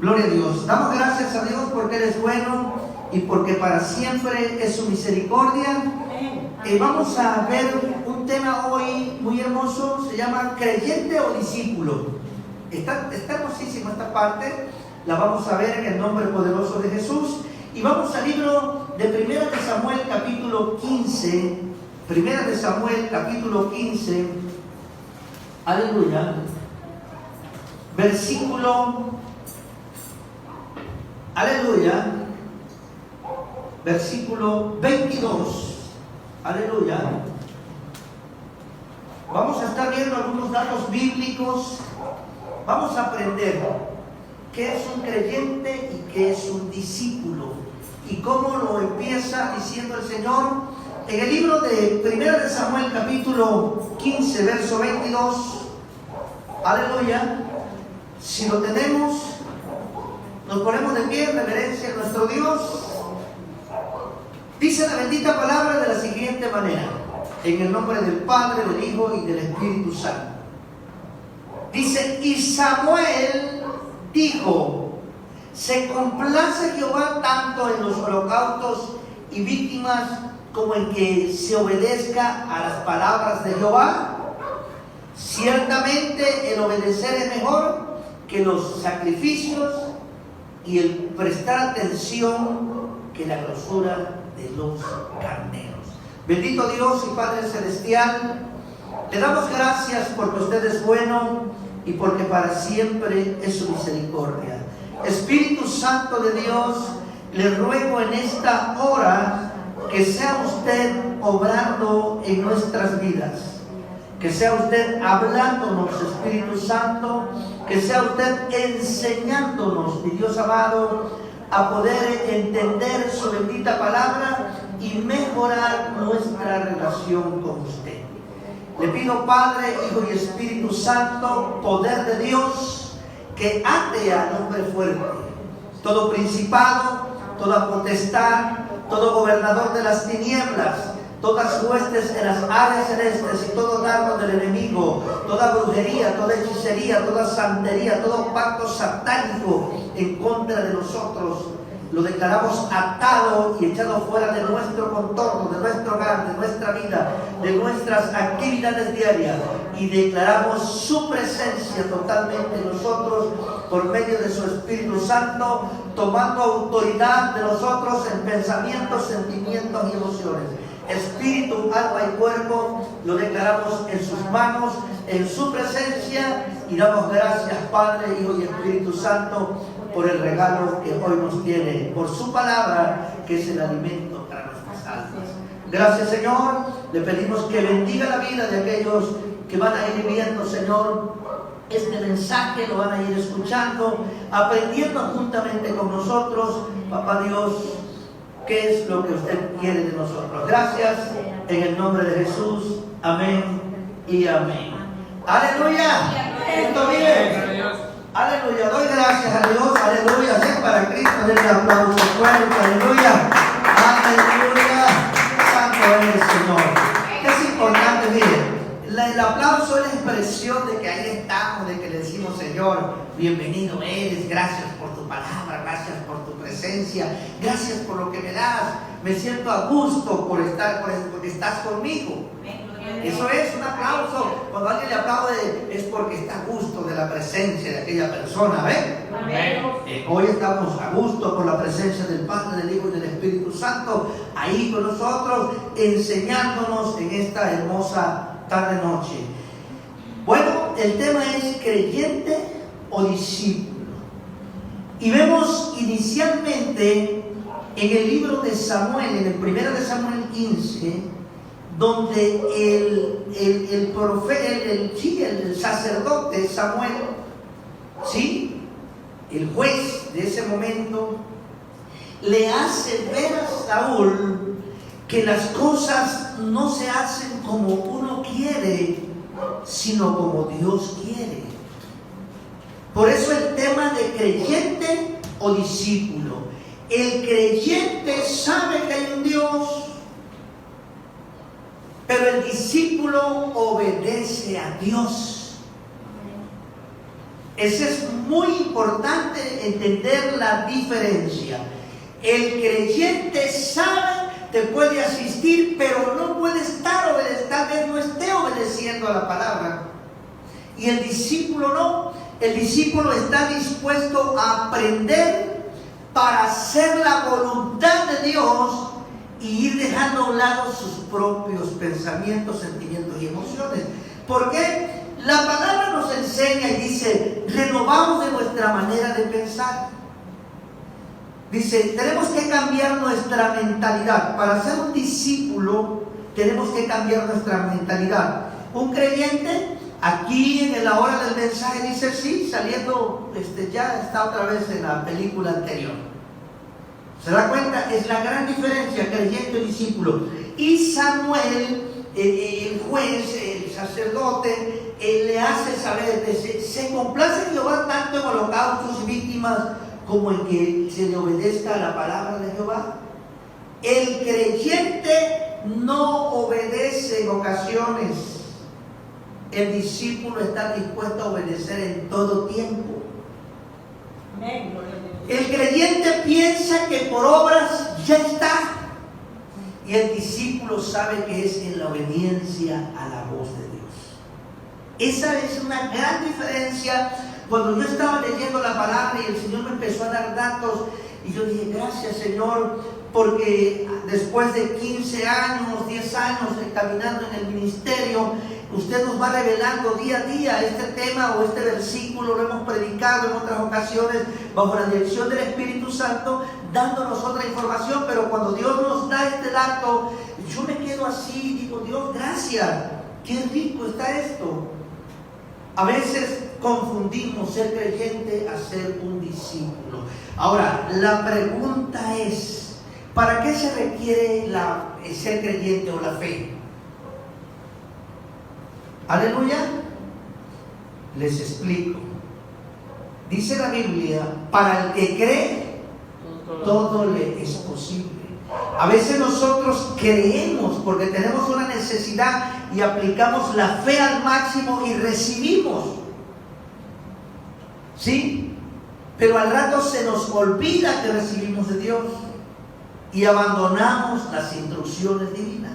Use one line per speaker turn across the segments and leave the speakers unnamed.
Gloria a Dios. Damos gracias a Dios porque Él es bueno y porque para siempre es su misericordia. Vamos a ver un tema hoy muy hermoso, se llama creyente o discípulo. Está hermosísima esta parte, la vamos a ver en el nombre poderoso de Jesús. Y vamos al libro de 1 de Samuel capítulo 15. 1 de Samuel capítulo 15. Aleluya. Versículo 22. Aleluya. Vamos a estar viendo algunos datos bíblicos. Vamos a aprender qué es un creyente y qué es un discípulo. Y cómo lo empieza diciendo el Señor en el libro de 1 de Samuel capítulo 15, verso 22. Aleluya. Si lo tenemos, nos ponemos de pie en reverencia a nuestro Dios. Dice la bendita palabra de la siguiente manera, en el nombre del Padre, del Hijo y del Espíritu Santo. Dice: y Samuel dijo: se complace Jehová tanto en los holocaustos y víctimas como en que se obedezca a las palabras de Jehová. Ciertamente el obedecer es mejor que los sacrificios y el prestar atención que la grosura de los carneros. Bendito Dios y Padre Celestial, le damos gracias porque usted es bueno y porque para siempre es su misericordia. Espíritu Santo de Dios, le ruego en esta hora que sea usted obrando en nuestras vidas, que sea usted hablándonos, Espíritu Santo, que sea usted enseñándonos, mi Dios amado, a poder entender su bendita palabra y mejorar nuestra relación con usted. Le pido, Padre, Hijo y Espíritu Santo, poder de Dios, que ate al hombre fuerte, todo principado, toda potestad, todo gobernador de las tinieblas, todas huestes en las áreas celestes y todo dardo del enemigo, toda brujería, toda hechicería, toda santería, todo pacto satánico en contra de nosotros, lo declaramos atado y echado fuera de nuestro contorno, de nuestro hogar, de nuestra vida, de nuestras actividades diarias, y declaramos su presencia totalmente en nosotros por medio de su Espíritu Santo, tomando autoridad de nosotros en pensamientos, sentimientos y emociones. Espíritu, alma y cuerpo lo declaramos en sus manos, en su presencia, y damos gracias, Padre, Hijo y Espíritu Santo, por el regalo que hoy nos tiene, por su palabra, que es el alimento para nuestras almas. Gracias, Señor. Le pedimos que bendiga la vida de aquellos que van a ir viendo, Señor, este mensaje, lo van a ir escuchando, aprendiendo juntamente con nosotros, Papá Dios, qué es lo que usted quiere de nosotros. Gracias, en el nombre de Jesús. Amén y amén. Aleluya. ¿Esto bien? Aleluya. Doy gracias a Dios. Aleluya. Sí, para Cristo. Denle un aplauso fuerte. Aleluya. Aleluya. Santo es el Señor. Es importante, miren. El aplauso es la expresión de que ahí estamos, de que le decimos: Señor, bienvenido eres, gracias por tu palabra, gracias por tu presencia, gracias por lo que me das, me siento a gusto por estar, porque estás conmigo. Eso es un aplauso. Cuando alguien le aplaude es porque está a gusto de la presencia de aquella persona. ¿Ven? Hoy estamos a gusto por la presencia del Padre, del Hijo y del Espíritu Santo ahí con nosotros, enseñándonos en esta hermosa tarde noche. Bueno, el tema es creyente o discípulo. Y vemos inicialmente en el libro de Samuel, en el 1 de Samuel 15, donde el profeta, el sacerdote Samuel, ¿sí?, el juez de ese momento, le hace ver a Saúl que las cosas no se hacen como uno quiere, sino como Dios quiere. Por eso el tema de creyente o discípulo. El creyente sabe que hay un Dios, pero el discípulo obedece a Dios. Ese es muy importante entender la diferencia. El creyente sabe, te puede asistir, pero no puede estar obedeciendo, tal vez no esté obedeciendo a la palabra. Y el discípulo no. El discípulo está dispuesto a aprender para hacer la voluntad de Dios y ir dejando a un lado sus propios pensamientos, sentimientos y emociones. ¿Por qué? La palabra nos enseña y dice, renovamos de nuestra manera de pensar. Dice, tenemos que cambiar nuestra mentalidad. Para ser un discípulo, tenemos que cambiar nuestra mentalidad. Un creyente, aquí en la hora del mensaje, dice, sí, saliendo, ya está otra vez en la película anterior. ¿Se da cuenta? Es la gran diferencia, creyente y discípulo. Y Samuel, el juez, el sacerdote, le hace saber, se complace Jehová tanto en holocaustos y víctimas como en que se le obedezca a la palabra de Jehová. El creyente no obedece en ocasiones. El discípulo está dispuesto a obedecer en todo tiempo. El creyente piensa que por obras ya está. Y el discípulo sabe que es en la obediencia a la voz de Dios. Esa es una gran diferencia. Cuando yo estaba leyendo la palabra y el Señor me empezó a dar datos, y yo dije, gracias Señor, porque después de 15 años, 10 años caminando en el ministerio, usted nos va revelando día a día este tema o este versículo. Lo hemos predicado en otras ocasiones bajo la dirección del Espíritu Santo, dándonos otra información, pero cuando Dios nos da este dato, yo me quedo así, digo, Dios, gracias, qué rico está esto. A veces confundimos ser creyente a ser un discípulo. Ahora, la pregunta es, ¿para qué se requiere ser creyente o la fe? Aleluya. Les explico. Dice la Biblia, para el que cree, todo le es posible. A veces nosotros creemos porque tenemos una necesidad y aplicamos la fe al máximo y recibimos. ¿Sí? Pero al rato se nos olvida que recibimos de Dios y abandonamos las instrucciones divinas.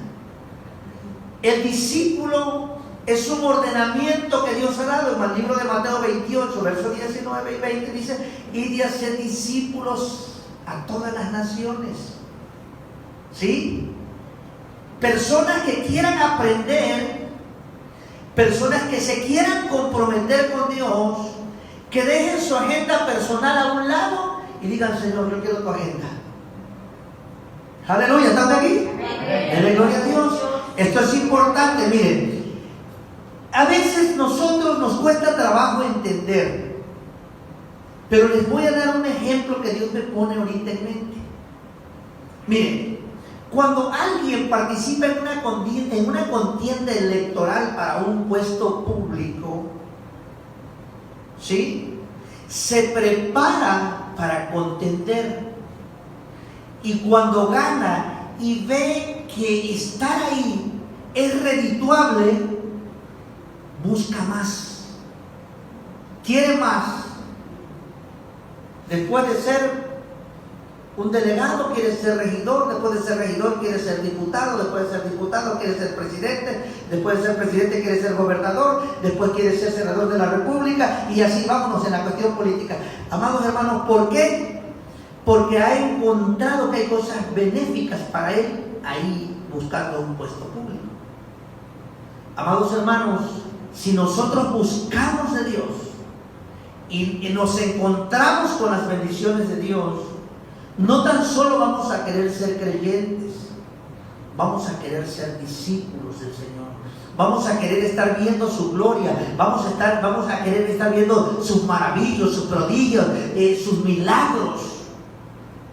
El discípulo es un ordenamiento que Dios ha dado. En el libro de Mateo 28, versos 19 y 20 dice, id y haced discípulos a todas las naciones. ¿Sí? Personas que quieran aprender, personas que se quieran comprometer con Dios, que dejen su agenda personal a un lado y digan, Señor, yo quiero tu agenda. Aleluya, ¿están aquí? Denle gloria a Dios. Esto es importante, miren. A veces nosotros nos cuesta trabajo entender, pero les voy a dar un ejemplo que Dios me pone ahorita en mente. Miren, cuando alguien participa en una contienda electoral para un puesto público, ¿sí? Se prepara para contender, y cuando gana y ve que estar ahí es redituable, busca más, quiere más. Después de ser un delegado, quiere ser regidor, después de ser regidor, quiere ser diputado, después de ser diputado, quiere ser presidente, después de ser presidente, quiere ser gobernador, después quiere ser senador de la República, y así vámonos en la cuestión política. Amados hermanos, ¿por qué? Porque ha encontrado que hay cosas benéficas para él ahí buscando un puesto público. Amados hermanos, si nosotros buscamos de Dios y nos encontramos con las bendiciones de Dios, no tan solo vamos a querer ser creyentes, vamos a querer ser discípulos del Señor. Vamos a querer estar viendo su gloria, vamos a querer estar viendo sus maravillas, sus prodigios, sus milagros.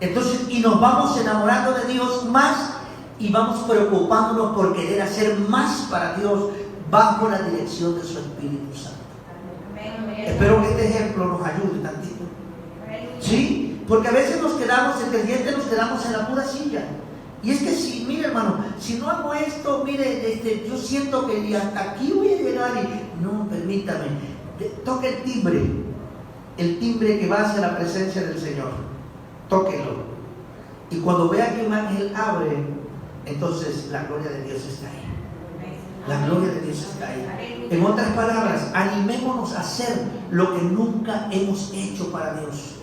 Entonces, y nos vamos enamorando de Dios más y vamos preocupándonos por querer hacer más para Dios bajo la dirección de su Espíritu Santo. Espero que este ejemplo nos ayude tantito. ¿Sí? Porque a veces nos quedamos, el creyente nos quedamos en la pura silla. Y es que si, mire hermano, si no hago esto, mire, yo siento que hasta aquí voy a llegar y no, permítame, toque el timbre. el timbre que va hacia la presencia del Señor. Tóquelo. Y cuando vea que un ángel abre, entonces la gloria de Dios está ahí. La gloria de Dios está ahí. En otras palabras, animémonos a hacer lo que nunca hemos hecho para Dios.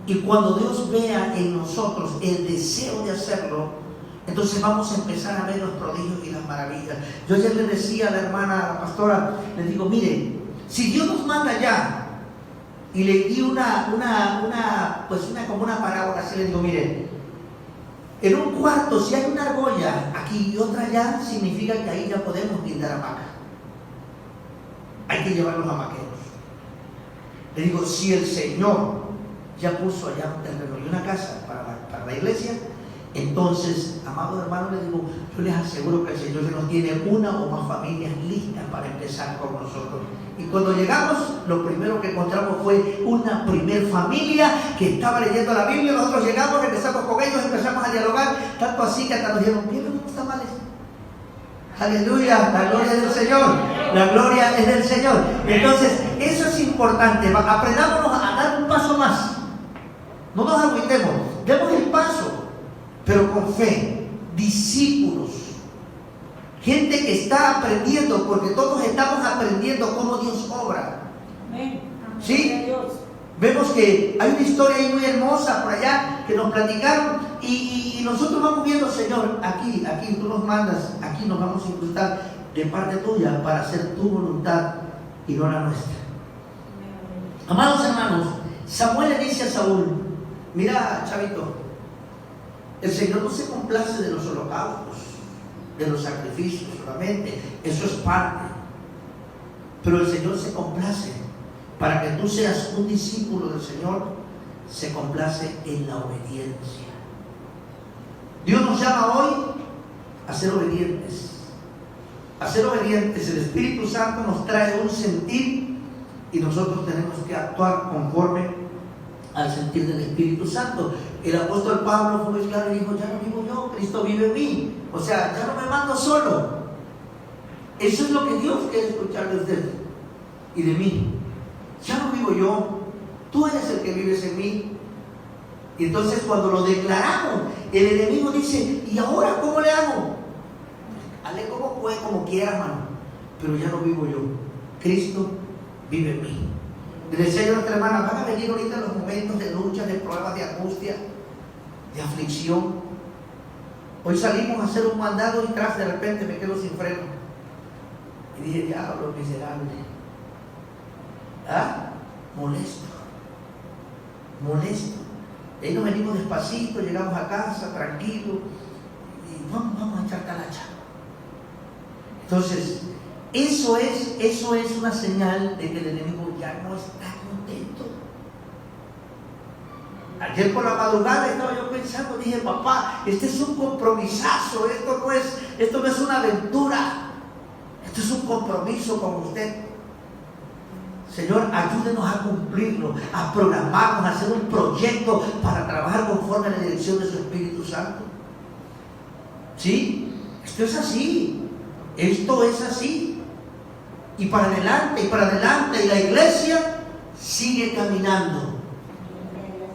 Y cuando Dios vea en nosotros el deseo de hacerlo, entonces vamos a empezar a ver los prodigios y las maravillas. Yo ayer le decía a la hermana, a la pastora, le digo, mire, si Dios nos manda allá, y le di como una parábola, así le digo, mire, en un cuarto, si hay una argolla aquí y otra allá, significa que ahí ya podemos guindar hamaca. Hay que llevar los hamaqueros. Le digo, si el Señor ya puso allá un terreno y una casa para la iglesia, entonces, amados hermanos, les digo, yo les aseguro que el Señor ya nos tiene una o más familias listas para empezar con nosotros. Y cuando llegamos, lo primero que encontramos fue una primer familia que estaba leyendo la Biblia. Nosotros llegamos, empezamos con ellos, empezamos a dialogar, tanto así que hasta nos dijeron, ¿vienen unos tamales? Aleluya, la gloria es del Señor, la gloria es del Señor. Entonces, eso es importante, aprendámonos a dar un paso más. No nos agüitemos, demos el paso, pero con fe, discípulos, gente que está aprendiendo, porque todos estamos aprendiendo cómo Dios obra. ¿Sí? Vemos que hay una historia ahí muy hermosa por allá que nos platicaron y nosotros vamos viendo, Señor, aquí tú nos mandas, aquí nos vamos a incrustar de parte tuya para hacer tu voluntad y no la nuestra. Amados hermanos, Samuel le dice a Saúl, mira, chavito, el Señor no se complace de los holocaustos, de los sacrificios solamente, eso es parte, pero el Señor se complace, para que tú seas un discípulo del Señor, se complace en la obediencia. Dios nos llama hoy a ser obedientes, el Espíritu Santo nos trae un sentir y nosotros tenemos que actuar conforme al sentir del Espíritu Santo. El apóstol Pablo fue muy claro y dijo, ya no vivo yo, Cristo vive en mí. O sea, ya no me mando solo. Eso es lo que Dios quiere escuchar de usted y de mí. Ya no vivo yo, tú eres el que vives en mí. Y entonces cuando lo declaramos, el enemigo dice, ¿y ahora cómo le hago? Hazle como quiera, hermano, pero ya no vivo yo, Cristo vive en mí. Le decía yo a nuestra hermana, van a venir ahorita los momentos de lucha, de pruebas, de angustia, de aflicción. Hoy salimos a hacer un mandado y tras de repente me quedo sin freno. Y dije, diablo miserable. Molesto. Y ahí nos venimos despacito, llegamos a casa, tranquilo, y vamos a echar talacha. Entonces, eso es una señal de que el enemigo ya no está contento. Ayer por la madrugada estaba yo pensando, dije, papá, este es un compromisazo, esto no es una aventura, esto es un compromiso con usted. Señor, ayúdenos a cumplirlo, a programarnos, a hacer un proyecto para trabajar conforme a la dirección de su Espíritu Santo. ¿Sí? Esto es así. Y para adelante, y la iglesia sigue caminando.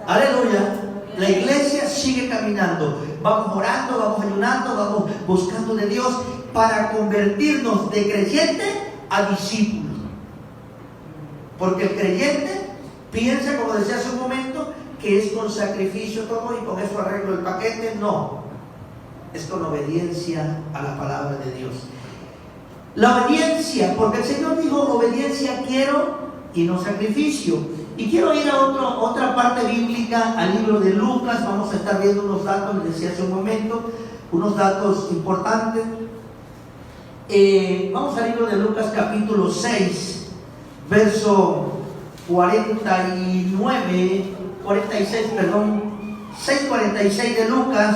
Aleluya. La iglesia sigue caminando. Vamos orando, vamos ayunando, vamos buscando de Dios para convertirnos de creyente a discípulo. Porque el creyente piensa, como decía hace un momento, que es con sacrificio todo y con eso arreglo el paquete. No, es con obediencia a la palabra de Dios. La obediencia, porque el Señor dijo, obediencia quiero y no sacrificio. Y quiero ir a otra parte bíblica, al libro de Lucas. Vamos a estar viendo unos datos, les decía hace un momento, unos datos importantes. Vamos al libro de Lucas capítulo 6. Verso 46, 6:46 de Lucas.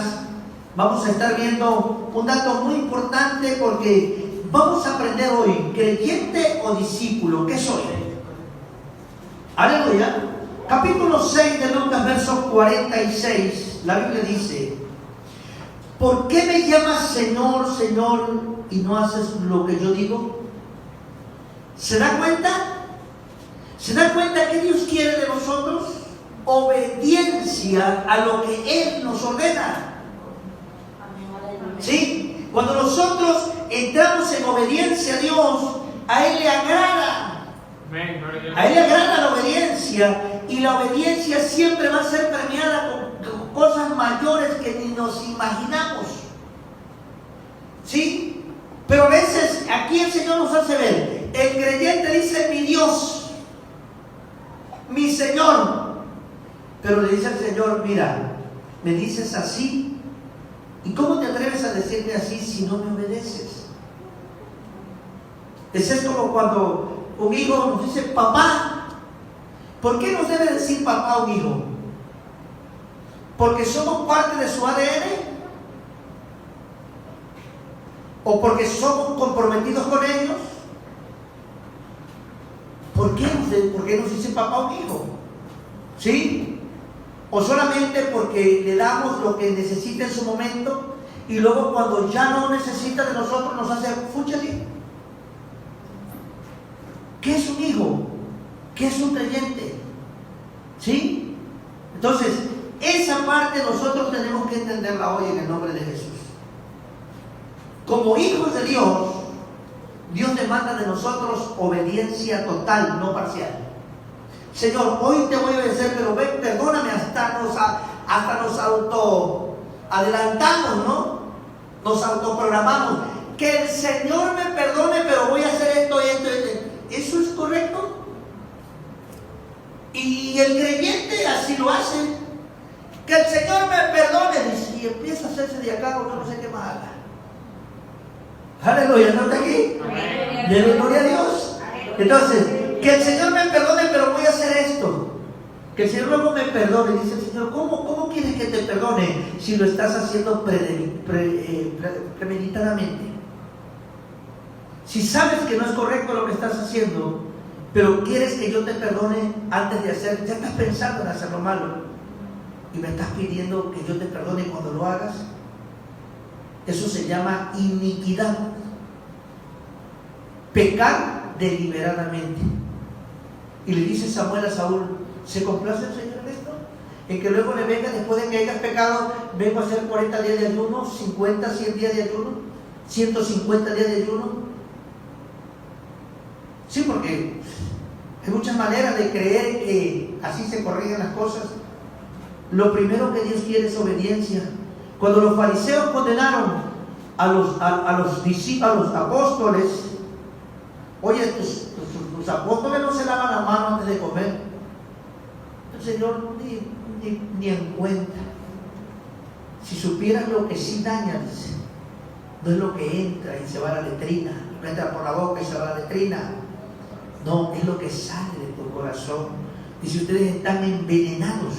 Vamos a estar viendo un dato muy importante porque vamos a aprender hoy, creyente o discípulo, ¿qué soy? Aleluya. Capítulo 6 de Lucas, verso 46, la Biblia dice, ¿por qué me llamas Señor, Señor, y no haces lo que yo digo? ¿Se da cuenta? ¿Se da cuenta que Dios quiere de nosotros? Obediencia a lo que Él nos ordena. ¿Sí? Cuando nosotros entramos en obediencia a Dios, a Él le agrada. A Él le agrada la obediencia, y la obediencia siempre va a ser premiada con cosas mayores que ni nos imaginamos. ¿Sí? Pero a veces aquí el Señor nos hace ver, el creyente dice mi Dios, mi Señor, pero le dice al Señor, mira, me dices así, ¿y cómo te atreves a decirme así si no me obedeces? Ese es como cuando un hijo nos dice papá. ¿Por qué nos debe decir papá a un hijo? ¿Porque somos parte de su ADN? ¿O porque somos comprometidos con ellos? ¿Por qué nos dice papá a un hijo? ¿Sí? ¿O solamente porque le damos lo que necesita en su momento y luego cuando ya no necesita de nosotros nos hace fúchale? ¿Qué es un hijo? ¿Qué es un creyente? ¿Sí? Entonces, esa parte nosotros tenemos que entenderla hoy en el nombre de Jesús. Como hijos de Dios, Dios demanda de nosotros obediencia total, no parcial. Señor, hoy te voy a obedecer, pero ven, perdóname, hasta nos auto adelantamos, ¿no? Nos autoprogramamos. Que el Señor me perdone, pero voy a hacer esto y esto y esto. ¿Eso es correcto? Y el creyente así lo hace. Que el Señor me perdone, y empieza a hacerse de acá, o no sé qué más haga. Aleluya, ¿no está aquí? Dele gloria a Dios. Entonces, que el Señor me perdone, pero voy a hacer esto. Que el Señor luego me perdone. Dice el Señor, ¿cómo quieres que te perdone si lo estás haciendo premeditadamente? Si sabes que no es correcto lo que estás haciendo, pero quieres que yo te perdone antes de hacer, ya estás pensando en hacer lo malo y me estás pidiendo que yo te perdone cuando lo hagas. Eso se llama iniquidad. Pecar deliberadamente. Y le dice Samuel a Saúl, ¿se complace el Señor en esto? En que luego le venga, después de que hayas pecado, vengo a hacer 40 días de ayuno, 50, 100 días de ayuno, 150 días de ayuno. Sí, porque hay muchas maneras de creer que así se corrigen las cosas. Lo primero que Dios quiere es obediencia. Cuando los fariseos condenaron a los apóstoles, oye, tus apóstoles no se lavan la mano antes de comer. El Señor ni en cuenta. Si supieran lo que sí daña, dice, no es lo que entra y se va a la letrina, no entra por la boca y se va a la letrina. No, es lo que sale de tu corazón. Dice, ustedes están envenenados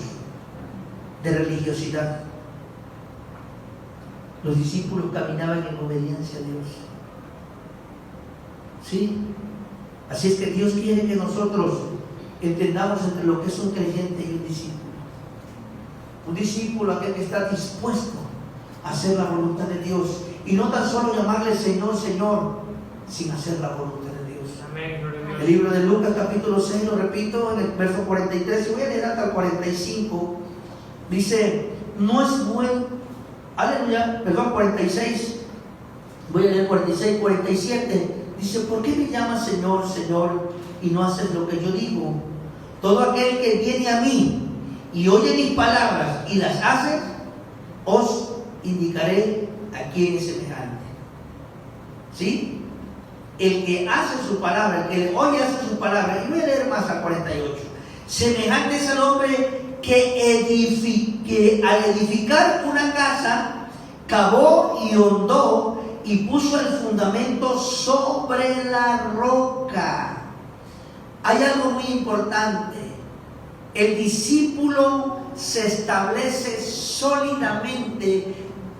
de religiosidad. Los discípulos caminaban en obediencia a Dios. ¿Sí? Así es que Dios quiere que nosotros entendamos entre lo que es un creyente y un discípulo. Un discípulo, aquel que está dispuesto a hacer la voluntad de Dios y no tan solo llamarle Señor, Señor, sin hacer la voluntad de Dios.
Amén.
El libro de Lucas capítulo 6, lo repito, en el verso 43, y voy a leer hasta el 45, dice, no es bueno, aleluya, perdón, 46, voy a leer 46, 47, dice, ¿por qué me llamas Señor, Señor, y no haces lo que yo digo? Todo aquel que viene a mí y oye mis palabras y las hace, os indicaré a quién es semejante. ¿Sí? El que hace su palabra, el que oye hace su palabra. Y voy a leer más al 48. Semejante es al hombre que al edificar una casa, cavó y hondó y puso el fundamento sobre la roca. Hay algo muy importante. El discípulo se establece sólidamente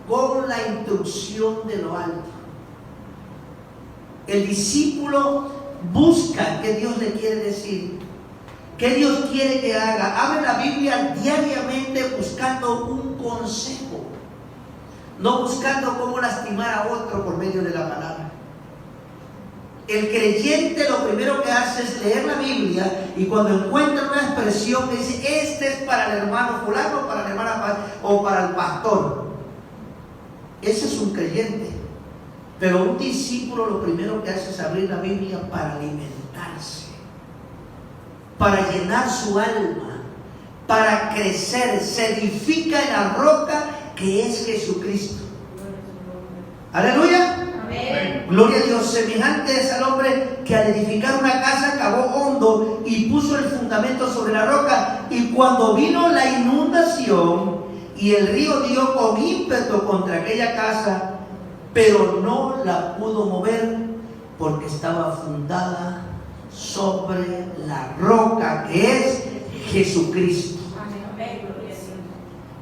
con la instrucción de lo alto. El discípulo busca qué Dios le quiere decir, qué Dios quiere que haga. Abre la Biblia diariamente buscando un consejo, no buscando cómo lastimar a otro por medio de la palabra. El creyente lo primero que hace es leer la Biblia, y cuando encuentra una expresión que dice, este es para el hermano fulano, para la hermana o para el pastor, ese es un creyente. Pero un discípulo lo primero que hace es abrir la Biblia para alimentarse, para llenar su alma, para crecer. Se edifica en la roca que es Jesucristo. Aleluya. Amén. Gloria a Dios. Semejante es al hombre que al edificar una casa cavó hondo y puso el fundamento sobre la roca, y cuando vino la inundación y el río dio con ímpetu contra aquella casa, pero no la pudo mover porque estaba fundada sobre la roca que es Jesucristo.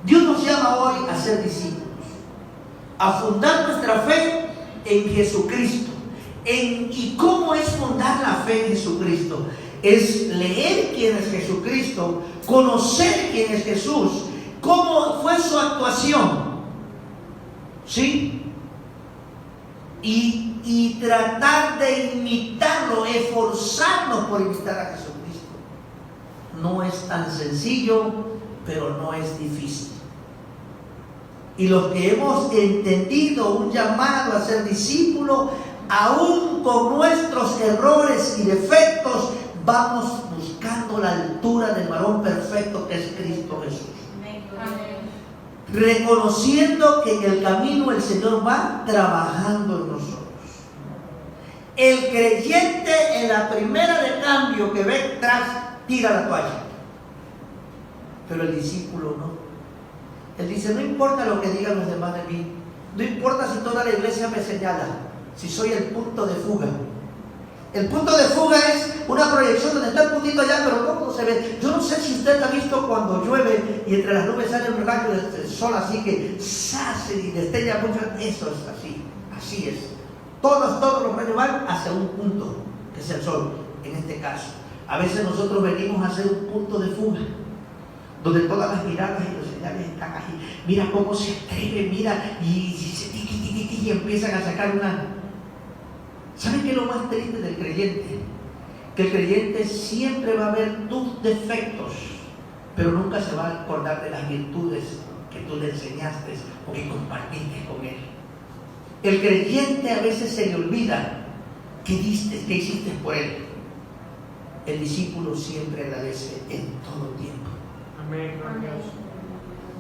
Dios nos llama hoy a ser discípulos, a fundar nuestra fe en Jesucristo. ¿Y cómo es fundar la fe en Jesucristo? Es leer quién es Jesucristo, conocer quién es Jesús, cómo fue su actuación, ¿sí? Y tratar de imitarlo, esforzarnos por imitar a Jesucristo. No es tan sencillo, pero no es difícil. Y los que hemos entendido un llamado a ser discípulos, aún con nuestros errores y defectos, vamos buscando la altura del varón perfecto que es Cristo Jesús. Reconociendo que en el camino el Señor va trabajando en nosotros. El creyente en la primera de cambio que ve tras, tira la toalla. Pero el discípulo no. Él dice, no importa lo que digan los demás de mí, no importa si toda la iglesia me señala, si soy el punto de fuga. El punto de fuga es una proyección donde está el puntito allá, pero ¿cómo se ve? Yo no sé si usted ha visto cuando llueve y entre las nubes sale un rayo del sol así que sace y destella mucho. Eso es así, así es. Todos los rayos van hacia un punto, que es el sol, en este caso. A veces nosotros venimos a ser un punto de fuga, donde todas las miradas y los señales están ahí. Mira cómo se atreve, mira, y empiezan a sacar una... ¿Saben qué es lo más triste del creyente? Que el creyente siempre va a ver tus defectos, pero nunca se va a acordar de las virtudes que tú le enseñaste o que compartiste con él. El creyente a veces se le olvida qué diste, qué hiciste por él. El discípulo siempre agradece en todo tiempo. Amén.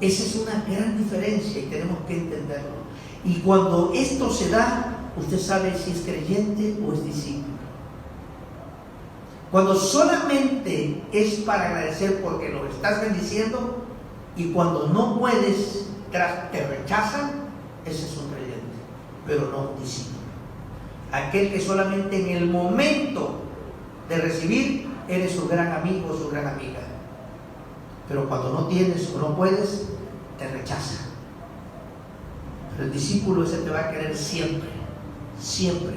Esa es una gran diferencia y tenemos que entenderlo. Y cuando esto se da, usted sabe si es creyente o es discípulo. Cuando solamente es para agradecer porque lo estás bendiciendo, y cuando no puedes, te rechazan, ese es un creyente, pero no un discípulo. Aquel que solamente en el momento de recibir eres su gran amigo o su gran amiga, pero cuando no tienes o no puedes, te rechaza. Pero el discípulo ese te va a querer siempre, siempre.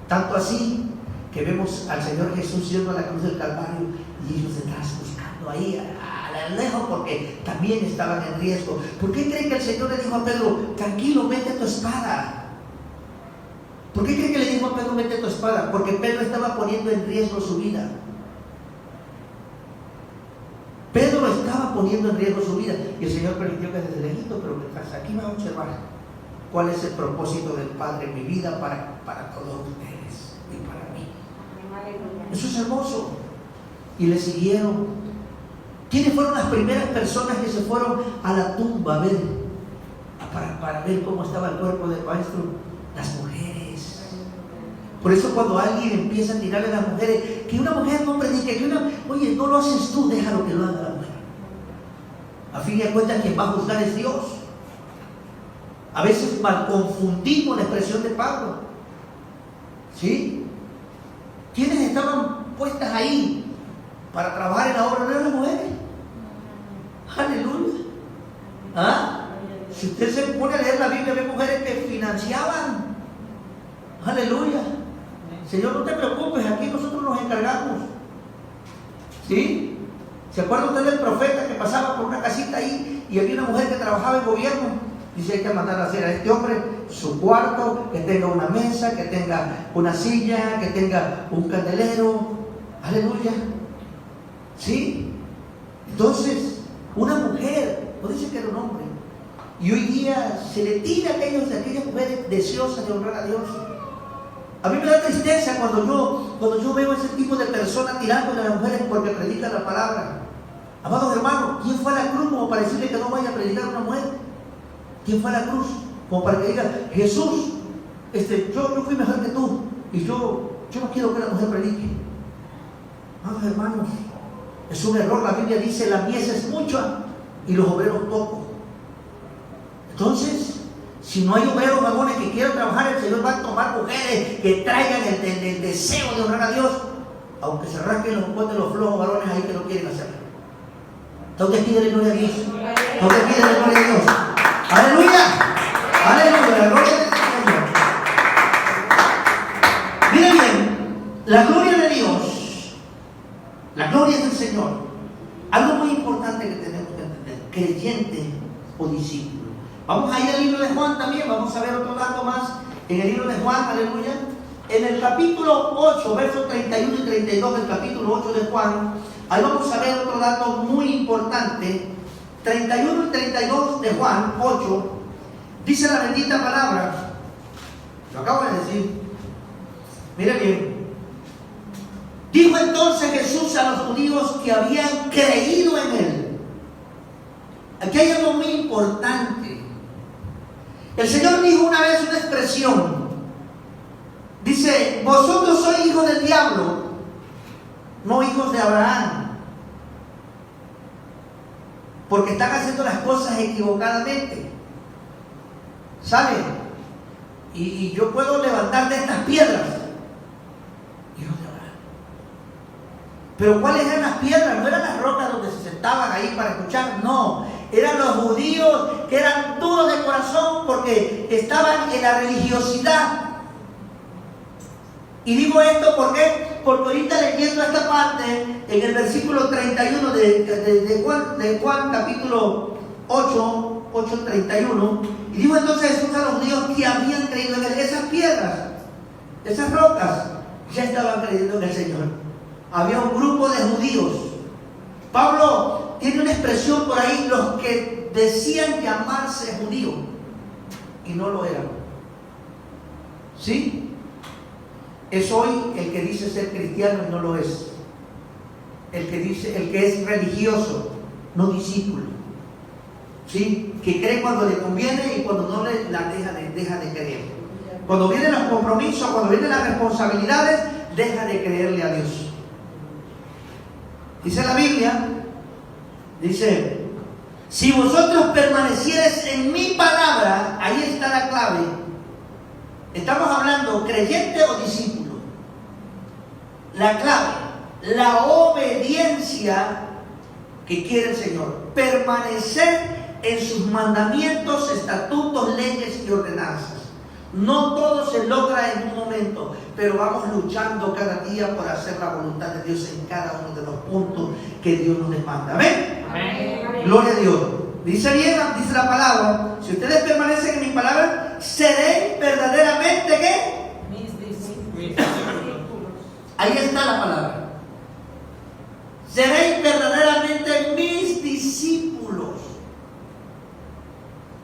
Tanto así que vemos al Señor Jesús yendo a la cruz del Calvario y ellos detrás buscando ahí a lejos porque también estaban en riesgo. ¿Por qué creen que el Señor le dijo a Pedro, tranquilo, mete tu espada? ¿Por qué creen que le dijo a Pedro, mete tu espada? Porque Pedro estaba poniendo en riesgo su vida. Pedro estaba poniendo en riesgo su vida y el Señor permitió que desde lejito, pero aquí va a observar cuál es el propósito del Padre en mi vida para todos ustedes y para mí. Eso es hermoso. Y le siguieron. ¿Quiénes fueron las primeras personas que se fueron a la tumba a ver, para ver cómo estaba el cuerpo del maestro? Las mujeres. Por eso cuando alguien empieza a tirarle a las mujeres, que una mujer no predique, oye, no lo haces tú, déjalo que lo haga la mujer. A fin de cuentas, quien va a juzgar es Dios. A veces mal confundimos la expresión de Pablo. ¿Sí? ¿Quiénes estaban puestas ahí para trabajar en la obra? No eran las mujeres. Aleluya. ¿Ah? Si usted se pone a leer la Biblia, ve mujeres que financiaban. Aleluya. Señor, no te preocupes, aquí nosotros nos encargamos. ¿Sí? ¿Se acuerda usted del profeta que pasaba por una casita ahí y había una mujer que trabajaba en gobierno? Dice, hay que mandar a hacer a este hombre su cuarto, que tenga una mesa, que tenga una silla, que tenga un candelero. Aleluya. ¿Sí? Entonces, una mujer, no dice que era un hombre, y hoy día se le tira a aquellas mujeres deseosas de honrar a Dios. A mí me da tristeza cuando yo veo ese tipo de personas tirándole a las mujeres porque predican la palabra. Amados hermanos, ¿quién fue a la cruz como para decirle que no vaya a predicar a una mujer? ¿Quién fue a la cruz como para que diga, Jesús, yo fui mejor que tú y yo no quiero que la mujer predique? Amados hermanos, es un error. La Biblia dice, la mies es mucha y los obreros pocos. Entonces, si no hay obreros varones que quieran trabajar, el Señor va a tomar mujeres que traigan el deseo de honrar a Dios, aunque se rasquen los cuernos de los flojos varones ahí que no quieren hacerlo. Entonces pídele gloria a Dios. Entonces pídele gloria a Dios. Aleluya. Aleluya. La gloria del Señor. Mire bien, la gloria de Dios, la gloria del Señor. Algo muy importante que tenemos que entender: creyente o discípulo. Vamos a ir al libro de Juan también, vamos a ver otro dato más en el libro de Juan, aleluya. En el capítulo 8, versos 31 y 32 del capítulo 8 de Juan, ahí vamos a ver otro dato muy importante. 31 y 32 de Juan 8, dice la bendita palabra, lo acabo de decir, mire bien. Dijo entonces Jesús a los judíos que habían creído en Él. Aquí hay algo muy importante. El Señor dijo una vez una expresión. Dice, vosotros sois hijos del diablo, no hijos de Abraham, porque están haciendo las cosas equivocadamente. ¿Sabe? Y yo puedo levantar de estas piedras, hijos de Abraham. Pero ¿cuáles eran las piedras? No eran las rocas donde se sentaban ahí para escuchar, no. Eran los judíos que eran duros de corazón porque estaban en la religiosidad. Y digo esto ¿por qué? Porque ahorita leyendo esta parte, en el versículo 31 de Juan capítulo 8, 8:31, y digo entonces Jesús a los judíos que habían creído en Él. Esas piedras, esas rocas, ya estaban creyendo en el Señor. Había un grupo de judíos. Pablo tiene una expresión por ahí, los que decían llamarse judíos y no lo eran. ¿Sí? Es hoy el que dice ser cristiano y no lo es. El que es religioso, no discípulo. ¿Sí? Que cree cuando le conviene y cuando no le la deja de creer. Cuando vienen los compromisos, cuando vienen las responsabilidades, deja de creerle a Dios. Dice la Biblia, dice, si vosotros permaneciereis en mi palabra, ahí está la clave. Estamos hablando creyente o discípulo. La clave, la obediencia que quiere el Señor. Permanecer en sus mandamientos, estatutos, leyes y ordenanzas. No todo se logra en un momento, pero vamos luchando cada día por hacer la voluntad de Dios en cada uno de los puntos que Dios nos demanda. ¿Amén? Amén. Gloria a Dios. Dice bien, dice la palabra, si ustedes permanecen en mi palabra, seréis verdaderamente ¿qué? Mis discípulos. Ahí está la palabra. Seréis verdaderamente mis discípulos.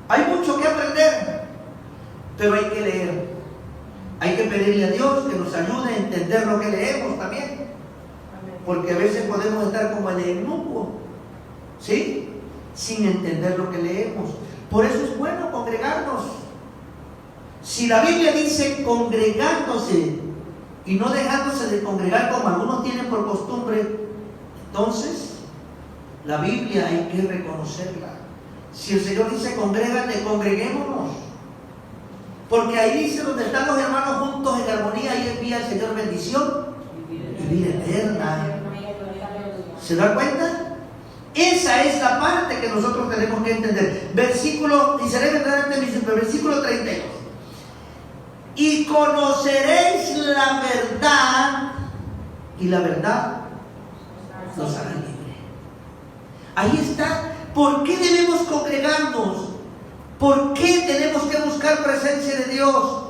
Hay mucho que aprender, pero hay que leer. Hay que pedirle a Dios que nos ayude a entender lo que leemos también. Porque a veces podemos estar como el eunuco, ¿sí? Sin entender lo que leemos. Por eso es bueno congregarnos. Si la Biblia dice congregándose y no dejándose de congregar como algunos tienen por costumbre, entonces la Biblia hay que reconocerla. Si el Señor dice congrégate, congreguémonos. Porque ahí dice donde están los hermanos juntos en armonía, ahí envía el Señor bendición y vida eterna. ¿Se da cuenta? Esa es la parte que nosotros tenemos que entender. Versículo 32. Y conoceréis la verdad, y la verdad nos hará libre. Ahí está. ¿Por qué debemos congregarnos? ¿Por qué tenemos que buscar presencia de Dios?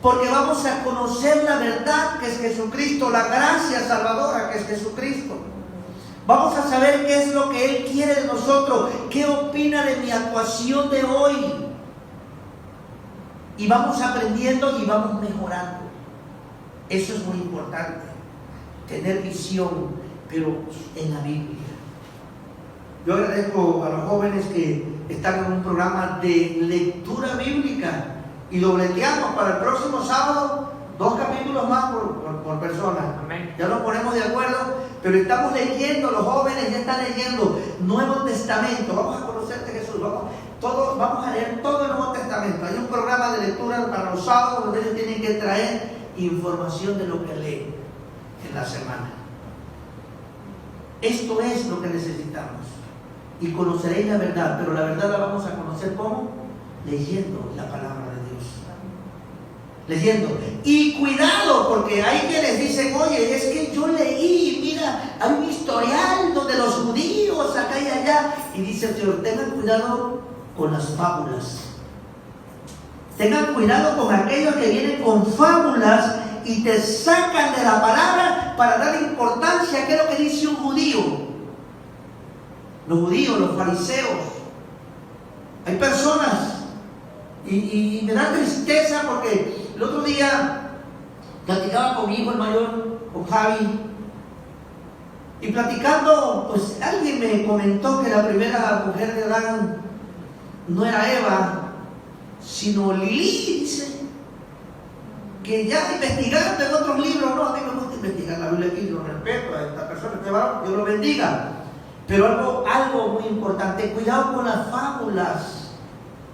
Porque vamos a conocer la verdad que es Jesucristo, la gracia salvadora que es Jesucristo. Vamos a saber qué es lo que Él quiere de nosotros, qué opina de mi actuación de hoy. Y vamos aprendiendo y vamos mejorando. Eso es muy importante, tener visión, pero en la Biblia. Yo agradezco a los jóvenes que están en un programa de lectura bíblica y dobleteamos para el próximo sábado 2 capítulos más por persona. Amén. Ya nos ponemos de acuerdo, pero estamos leyendo, los jóvenes ya están leyendo Nuevo Testamento. Vamos a conocerte Jesús, vamos a leer todo el Nuevo Testamento. Hay un programa de lectura para los sábados donde ellos tienen que traer información de lo que leen en la semana. Esto es lo que necesitamos. Y conoceréis la verdad, pero la verdad la vamos a conocer ¿cómo? Leyendo la palabra de Dios. Leyendo. Y cuidado, porque hay quienes dicen, oye, es que yo leí, mira, hay un historial donde los judíos acá y allá. Y dice el Señor, tengan cuidado con las fábulas. Tengan cuidado con aquellos que vienen con fábulas y te sacan de la palabra para dar importancia a qué es lo que dice un judío. Los judíos, los fariseos. Hay personas, y me da tristeza porque el otro día platicaba con mi hijo el mayor, con Javi, y platicando, pues alguien me comentó que la primera mujer de Adán no era Eva, sino Lilith, dice, que ya investigando en otros libros, no, a mí me gusta investigar la Biblia aquí, lo respeto a esta persona, este varón, Dios lo bendiga. Pero algo muy importante, cuidado con las fábulas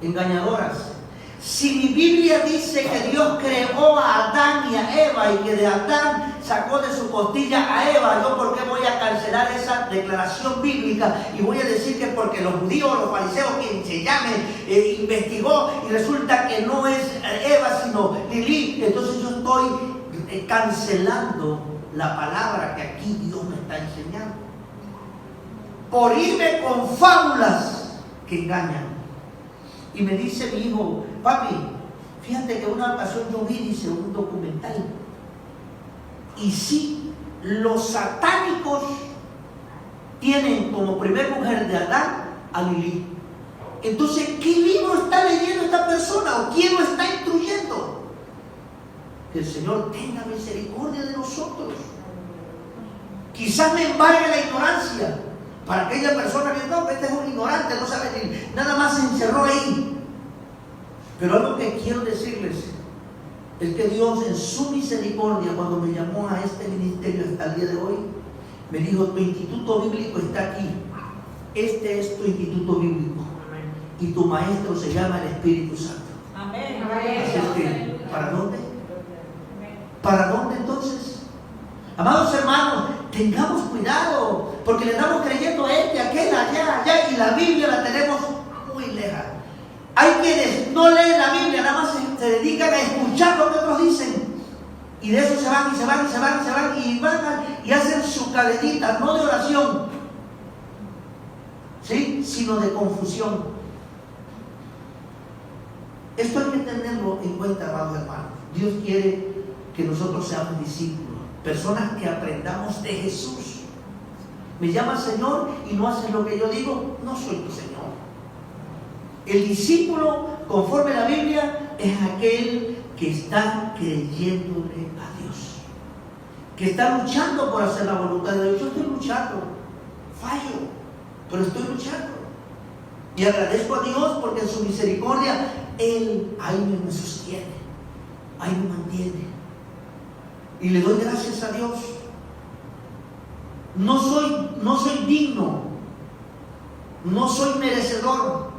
engañadoras. Si mi Biblia dice que Dios creó a Adán y a Eva y que de Adán sacó de su costilla a Eva, ¿yo por qué voy a cancelar esa declaración bíblica? Y voy a decir que porque los judíos, los fariseos, quien se llame, investigó y resulta que no es Eva sino Lilith. Entonces yo estoy cancelando la palabra que aquí Dios me está enseñando. Por irme con fábulas que engañan. Y me dice mi hijo, papi, fíjate que una ocasión yo vi, dice, un documental. Y sí, los satánicos tienen como primer mujer de Adán a Lilith. Entonces, ¿qué libro está leyendo esta persona? ¿O quién lo está instruyendo? Que el Señor tenga misericordia de nosotros. Quizás me embargue la ignorancia. Para aquella persona que no, este es un ignorante, no sabe ni nada más se encerró ahí. Pero algo que quiero decirles es que Dios en su misericordia, cuando me llamó a este ministerio hasta el día de hoy, me dijo, tu instituto bíblico está aquí. Este es tu instituto bíblico. Amén. Y tu maestro se llama el Espíritu Santo. Amén. Así que, ¿para dónde? ¿Para dónde entonces? Amados hermanos, tengamos cuidado, porque le estamos creyendo a este, a aquel, allá, y la Biblia la tenemos muy lejos. Hay quienes no leen la Biblia, nada más se dedican a escuchar lo que otros dicen. Y de eso se van y hacen su cadenita, no de oración, ¿sí? Sino de confusión. Esto hay que tenerlo en cuenta, amados hermanos. Dios quiere que nosotros seamos discípulos. Personas que aprendamos de Jesús. Me llama Señor y no haces lo que yo digo, no soy tu Señor. El discípulo, conforme a la Biblia, es aquel que está creyéndole a Dios, que está luchando por hacer la voluntad de Dios. Yo estoy luchando, fallo, pero estoy luchando. Y agradezco a Dios porque en su misericordia Él ahí me sostiene, ahí me mantiene. Y le doy gracias a Dios. No soy digno, no soy merecedor.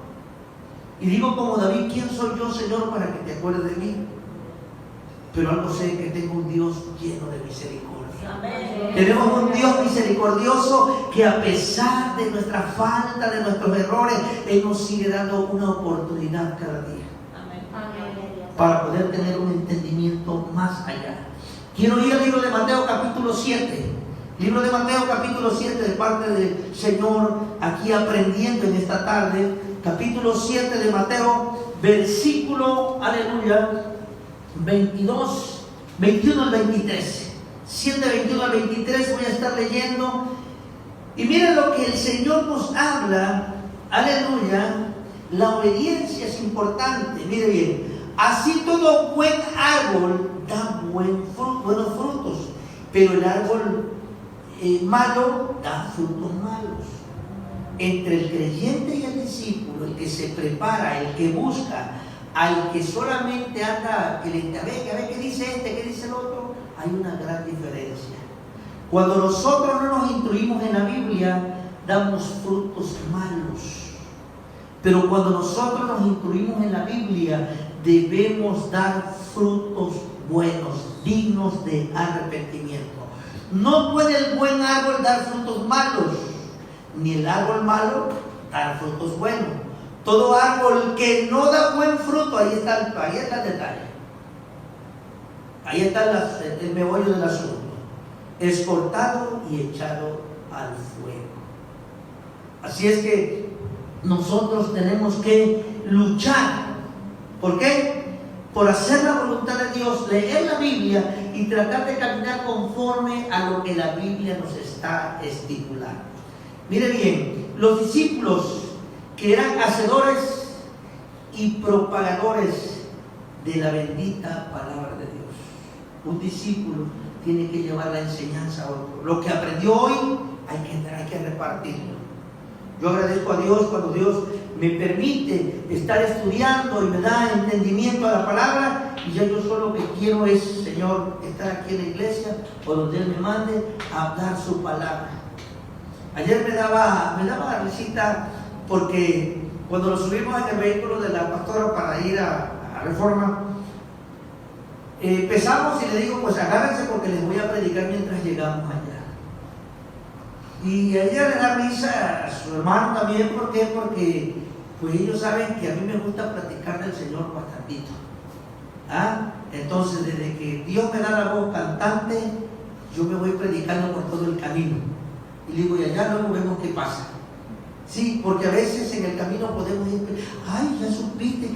Y digo como David, ¿quién soy yo, Señor, para que te acuerdes de mí? Pero algo sé, que tengo un Dios lleno de misericordia. Amén. Tenemos un Dios misericordioso que a pesar de nuestra falta, de nuestros errores, Él nos sigue dando una oportunidad cada día. Amén. Para poder tener un entendimiento más allá. Quiero ir al libro de Mateo capítulo 7. Libro de Mateo capítulo 7 de parte del Señor, aquí aprendiendo en esta tarde. Capítulo 7 de Mateo, versículo, aleluya, 21 al 23. 7, 21 al 23 voy a estar leyendo. Y miren lo que el Señor nos habla, aleluya. La obediencia es importante, mire bien. Así todo buen árbol da buenos frutos, pero el árbol malo da frutos malos. Entre el creyente y el discípulo, el que se prepara, el que busca, al que solamente anda, que le a ver qué dice este, qué dice el otro, hay una gran diferencia. Cuando nosotros no nos instruimos en la Biblia, damos frutos malos. Pero cuando nosotros nos instruimos en la Biblia, debemos dar frutos buenos, dignos de arrepentimiento. No puede el buen árbol dar frutos malos, ni el árbol malo dar frutos buenos. Todo árbol que no da buen fruto, ahí está el detalle. Ahí está el meollo del asunto. Es cortado y echado al fuego. Así es que nosotros tenemos que luchar. ¿Por qué? Por hacer la voluntad de Dios, leer la Biblia y tratar de caminar conforme a lo que la Biblia nos está estipulando. Mire bien, los discípulos que eran hacedores y propagadores de la bendita palabra de Dios. Un discípulo tiene que llevar la enseñanza a otro. Lo que aprendió hoy hay que repartirlo. Yo agradezco a Dios cuando Dios me permite estar estudiando y me da entendimiento a la palabra, y ya yo solo lo que quiero es, Señor, estar aquí en la iglesia o donde Él me mande a hablar su palabra. Ayer me daba la risita porque cuando nos subimos en el vehículo de la pastora para ir a Reforma, empezamos y le digo, pues agárrense porque les voy a predicar mientras llegamos allá. Y a ella le da risa, a su hermano también. ¿Por qué? Porque pues ellos saben que a mí me gusta platicar del Señor bastantito. Entonces, desde que Dios me da la voz cantante, yo me voy predicando por todo el camino. Y le digo, y allá luego vemos qué pasa. Sí, porque a veces en el camino podemos ir, ay, ya supiste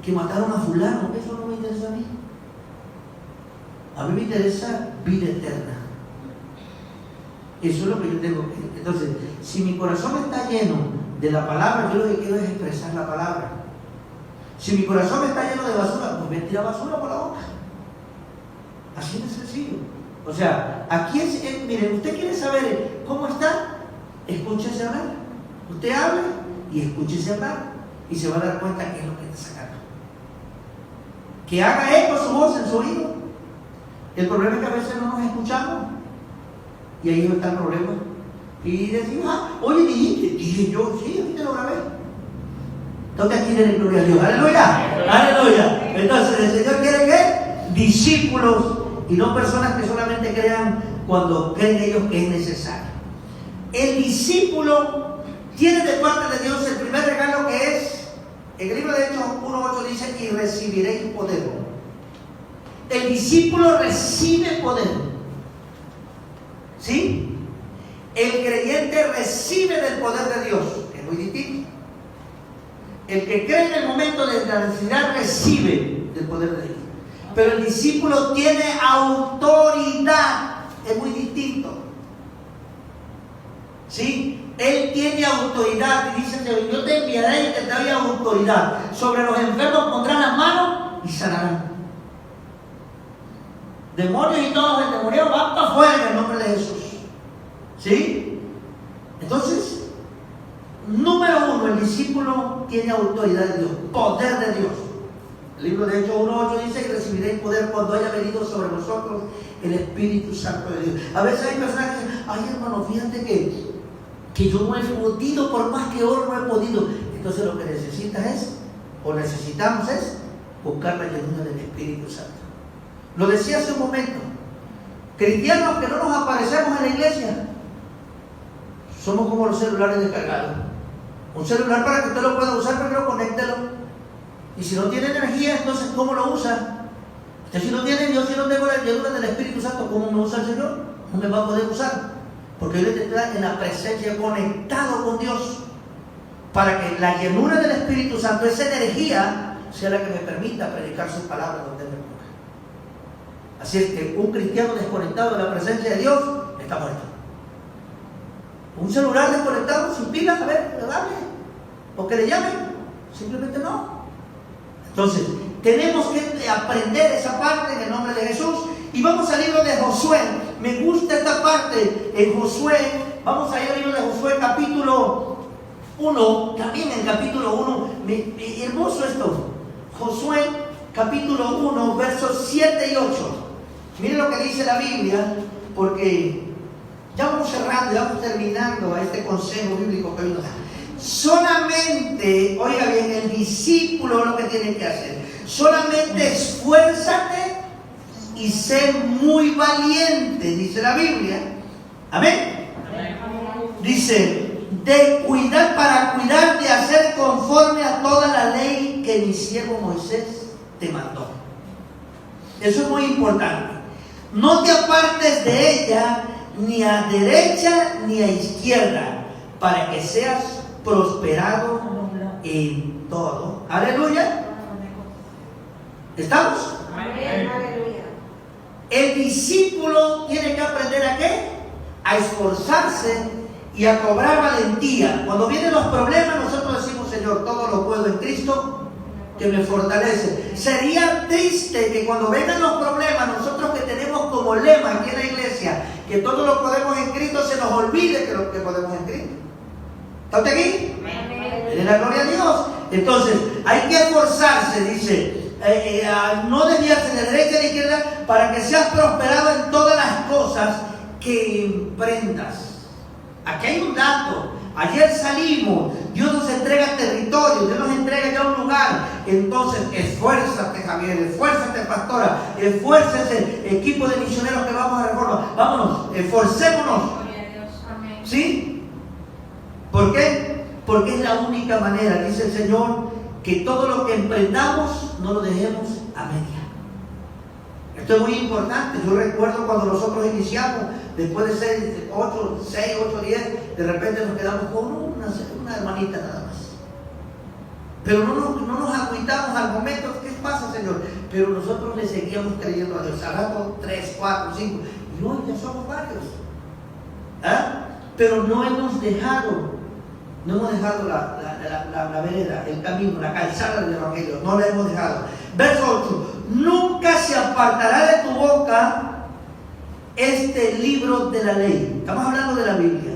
que mataron a fulano. Eso no me interesa a mí. A mí me interesa vida eterna. Eso es lo que yo tengo que. Entonces, si mi corazón está lleno de la palabra, yo lo que quiero es expresar la palabra. Si mi corazón está lleno de basura, pues me tira basura por la boca. Así de sencillo. O sea, aquí miren, usted quiere saber cómo está, escúchese hablar. Usted hable y escúchese hablar, y se va a dar cuenta qué es lo que está sacando. Que haga eco su voz en su oído. El problema es que a veces no nos escuchamos. Y ahí está el problema. Y decimos, oye, dije yo, sí, a mí te lo grabé. Entonces aquí tiene gloria a Dios. Aleluya, aleluya. Entonces el Señor quiere que discípulos y no personas que solamente crean cuando creen ellos que es necesario. El discípulo tiene de parte de Dios el primer regalo, que es, en el libro de Hechos 1:8 dice, y recibiréis poder. El discípulo recibe poder. ¿Sí? El creyente recibe del poder de Dios, que es muy distinto. El que cree en el momento de la necesidad recibe del poder de Dios. Pero el discípulo tiene autoridad, es muy distinto. ¿Sí? Él tiene autoridad y dice, yo te enviaré y te doy autoridad. Sobre los enfermos pondrán las manos y sanarán. Demonios y todos los endemoniados van para afuera en el nombre de Jesús. ¿Sí? Entonces, número uno, el discípulo tiene autoridad de Dios, poder de Dios. El libro de Hechos 1:8 dice que recibiréis poder cuando haya venido sobre vosotros el Espíritu Santo de Dios. A veces hay personas que dicen, ay hermano, fíjate que yo no he podido, por más que oro no he podido. Entonces lo que necesitas necesitamos es buscar la llenura del Espíritu Santo. Lo decía hace un momento, cristianos que no nos aparecemos en la iglesia, somos como los celulares descargados. Un celular, para que usted lo pueda usar, primero conéctelo. Y si no tiene energía, entonces ¿cómo lo usa? Usted si no tiene, yo si no tengo la llenura del Espíritu Santo, ¿cómo me usa el Señor? No me va a poder usar. Porque Él está en la presencia, conectado con Dios. Para que la llenura del Espíritu Santo, esa energía, sea la que me permita predicar sus palabras donde me ponga. Así es que un cristiano desconectado de la presencia de Dios está muerto. Un celular desconectado sin pilas, a ver, hable, o que le llamen, simplemente no. Entonces, tenemos que aprender esa parte en el nombre de Jesús. Y vamos al libro de Josué. Me gusta esta parte en Josué. Vamos a ir al libro de Josué capítulo 1. También en capítulo 1. Hermoso esto. Josué capítulo 1, versos 7 y 8. Miren lo que dice la Biblia, porque ya vamos cerrando, ya vamos terminando a este consejo bíblico que hoy nos da. Solamente, oiga bien, el discípulo lo que tiene que hacer. Solamente esfuérzate y sé muy valiente, dice la Biblia. Amén. Dice, para cuidar de hacer conforme a toda la ley que mi siervo Moisés te mandó. Eso es muy importante. No te apartes de ella ni a derecha ni a izquierda, para que seas prosperado en todo. Aleluya. ¿Estamos?
Aleluya.
El discípulo tiene que aprender ¿a qué? A esforzarse y a cobrar valentía. Cuando vienen los problemas, nosotros decimos, Señor, todo lo puedo en Cristo que me fortalece. Sería triste que cuando vengan los problemas, nosotros que tenemos como lema aquí en la iglesia, que todo lo podemos en Cristo, se nos olvide que lo que podemos en Cristo. ¿Está usted aquí? En la gloria a Dios. Entonces, hay que esforzarse, dice, no desviarse de derecha ni izquierda, para que seas prosperado en todas las cosas que emprendas. Aquí hay un dato. Ayer salimos, Dios nos entrega territorio, Dios nos entrega ya un lugar. Entonces, esfuérzate, Javier, esfuérzate, pastora, esfuércese, equipo de misioneros que vamos a Reforma. Vámonos, esforcémonos. ¿Sí? ¿Por qué? Porque es la única manera, dice el Señor, que todo lo que emprendamos no lo dejemos a media. Esto es muy importante. Yo recuerdo cuando nosotros iniciamos, después de 6, 8, 10, de repente nos quedamos con una hermanita nada más. Pero no nos agüitamos al momento. ¿Qué pasa, Señor? Pero nosotros le seguíamos creyendo a Dios. Al rato 3, 4, 5. Y hoy ya somos varios. Pero no hemos dejado la vereda, el camino, la calzada del Evangelio. No la hemos dejado. Verso 8. Nunca se apartará de tu boca este libro de la ley. Estamos hablando de la Biblia.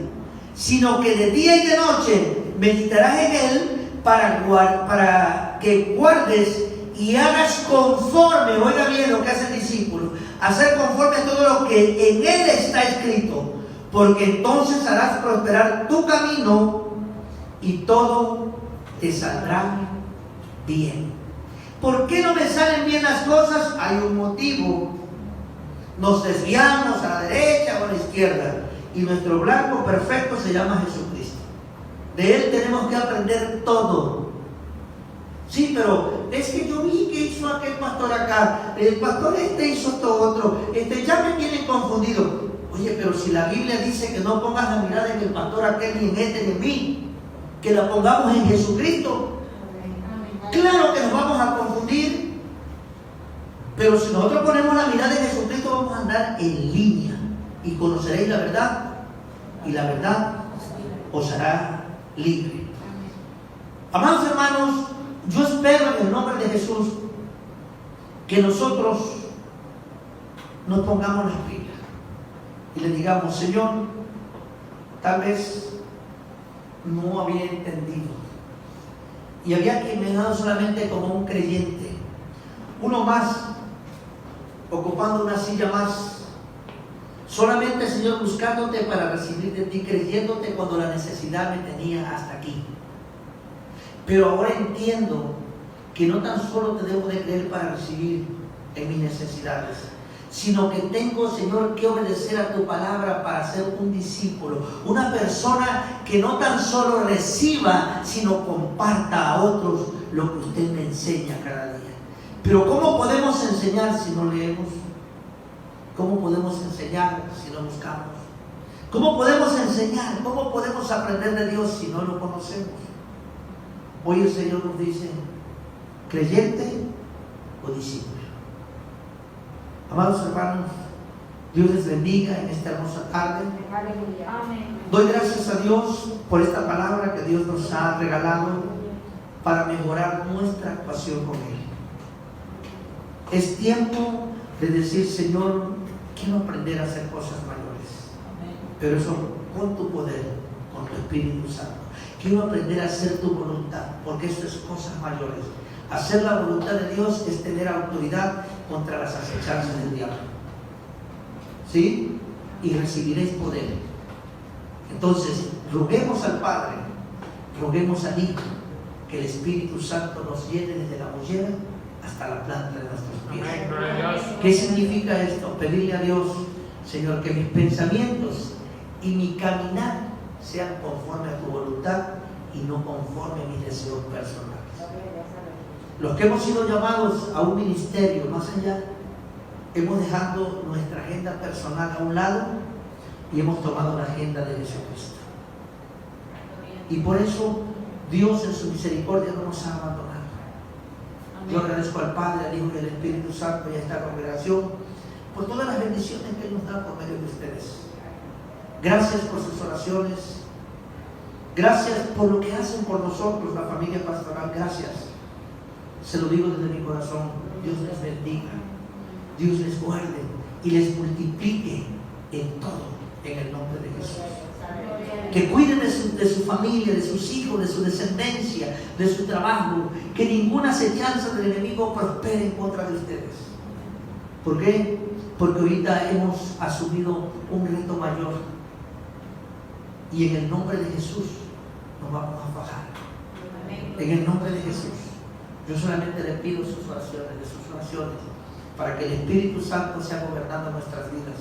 Sino que de día y de noche meditarás en él para que guardes y hagas conforme, oiga bien lo que hace el discípulo, hacer conforme a todo lo que en él está escrito, porque entonces harás prosperar tu camino y todo te saldrá bien. ¿Por qué no me salen bien las cosas? Hay un motivo. Nos desviamos a la derecha o a la izquierda, y nuestro blanco perfecto se llama Jesucristo. De él tenemos que aprender todo. Sí, pero es que yo vi que hizo aquel pastor acá, el pastor hizo esto otro, ya me tienen confundido. Oye, pero si la Biblia dice que no pongas la mirada en el pastor aquel, ni en este, ni en mí, que la pongamos en Jesucristo. Claro que nos vamos a confundir, pero si nosotros ponemos la mirada en Jesucristo, vamos a andar en línea y conoceréis la verdad, y la verdad os hará libre. Amados hermanos, yo espero en el nombre de Jesús que nosotros nos pongamos las pilas y le digamos, Señor, tal vez no había entendido y había que me dado solamente como un creyente, uno más, ocupando una silla más, solamente, Señor, buscándote para recibir de ti, creyéndote cuando la necesidad me tenía hasta aquí. Pero ahora entiendo que no tan solo te debo de creer para recibir en mis necesidades, sino que tengo, Señor, que obedecer a tu palabra para ser un discípulo, una persona que no tan solo reciba, sino comparta a otros lo que usted me enseña cada día. Pero ¿cómo podemos enseñar si no leemos? ¿Cómo podemos enseñar si no buscamos? ¿Cómo podemos enseñar? ¿Cómo podemos aprender de Dios si no lo conocemos? Hoy el Señor nos dice, ¿Creyente o discípulo? Amados hermanos, Dios les bendiga en esta hermosa tarde. Doy gracias a Dios por esta palabra que Dios nos ha regalado para mejorar nuestra actuación con Él. Es tiempo de decir, Señor, quiero aprender a hacer cosas mayores. Pero eso con tu poder, con tu Espíritu Santo. Quiero aprender a hacer tu voluntad, porque esto es cosas mayores. Hacer la voluntad de Dios es tener autoridad contra las acechanzas del diablo. ¿Sí? Y recibiréis poder. Entonces, roguemos al Padre, roguemos al Hijo, que el Espíritu Santo nos llene desde la mollera hasta la planta de nuestros pies. ¿Qué significa esto? Pedirle a Dios, Señor, que mis pensamientos y mi caminar sean conforme a tu voluntad y no conforme a mis deseos personales. Los que hemos sido llamados a un ministerio más allá, hemos dejado nuestra agenda personal a un lado y hemos tomado la agenda de Jesucristo. Y por eso Dios en su misericordia no nos ha abandonado. Yo agradezco al Padre, al Hijo y al Espíritu Santo y a esta congregación por todas las bendiciones que Él nos da por medio de ustedes. Gracias por sus oraciones. Gracias por lo que hacen por nosotros, la familia pastoral. Gracias. Se lo digo desde mi corazón. Dios les bendiga, Dios les guarde y les multiplique en todo, en el nombre de Jesús. Que cuiden de su familia, de sus hijos, de su descendencia, de su trabajo. Que ninguna acechanza del enemigo prospere en contra de ustedes. ¿Por qué? Porque ahorita hemos asumido un reto mayor. Y en el nombre de Jesús nos vamos a fajar. En el nombre de Jesús. Yo solamente le pido sus oraciones, para que el Espíritu Santo sea gobernando nuestras vidas.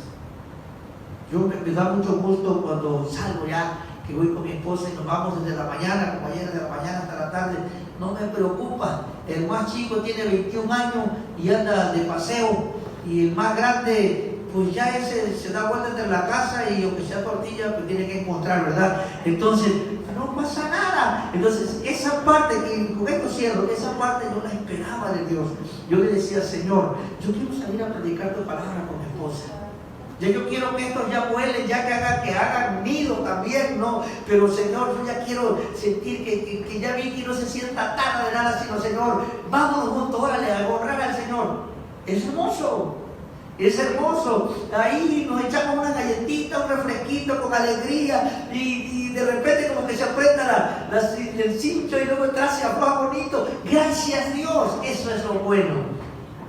Me da mucho gusto cuando salgo ya, que voy con mi esposa y nos vamos desde la mañana, como ayer, desde la mañana hasta la tarde. No me preocupa. El más chico tiene 21 años y anda de paseo, y el más grande, pues ya ese se da vuelta entre la casa y aunque sea tortilla, pues tiene que encontrar, ¿verdad? Entonces, no pasa nada. Entonces, esa parte, que con esto cierro, esa parte yo la esperaba de Dios. Yo le decía, Señor, yo quiero salir a predicar tu palabra con mi esposa. Ya yo quiero que estos ya vuelen, ya que hagan nido también, ¿no? Pero Señor, yo ya quiero sentir que ya vi que no se sienta tarde de nada, sino Señor, vámonos juntos, órale, a honrar al Señor. Es hermoso. Es hermoso. Ahí nos echamos una galletita, un refresquito con alegría y de repente como que se aprieta el cincho y luego atrás se afloja bonito. Gracias Dios, eso es lo bueno.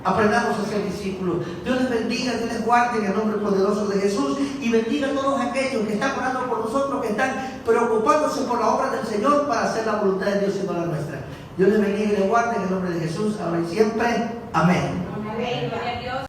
Aprendamos a ser discípulos. Dios les bendiga, Dios les guarde en el nombre poderoso de Jesús y bendiga a todos aquellos que están orando por nosotros, que están preocupándose por la obra del Señor para hacer la voluntad de Dios y no la nuestra. Dios les bendiga y les guarde en el nombre de Jesús, ahora y siempre. Amén. Amén.